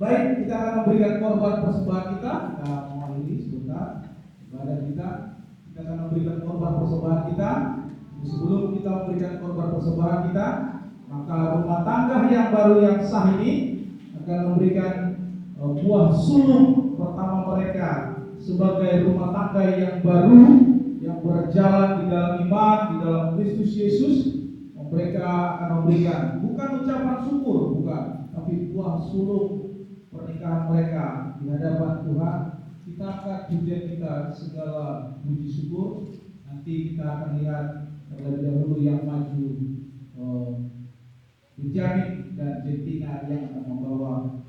Baik, kita akan memberikan korban persembahan kita. Kita mengakhiri sebentar ibadah kita. Kita akan memberikan korban persembahan kita. Sebelum kita memberikan korban persembahan kita, maka rumah tangga yang baru yang sah ini akan memberikan buah sulung pertama mereka sebagai rumah tangga yang baru, yang berjalan di dalam iman, di dalam Kristus Yesus. Mereka akan memberikan bukan ucapan syukur, bukan, tapi buah sulung pernikahan mereka di hadapan Tuhan. Kita akan pujian kita segala puji syukur. Nanti kita akan lihat terlebih dahulu yang maju Benjamin dan Jentina yang akan membawa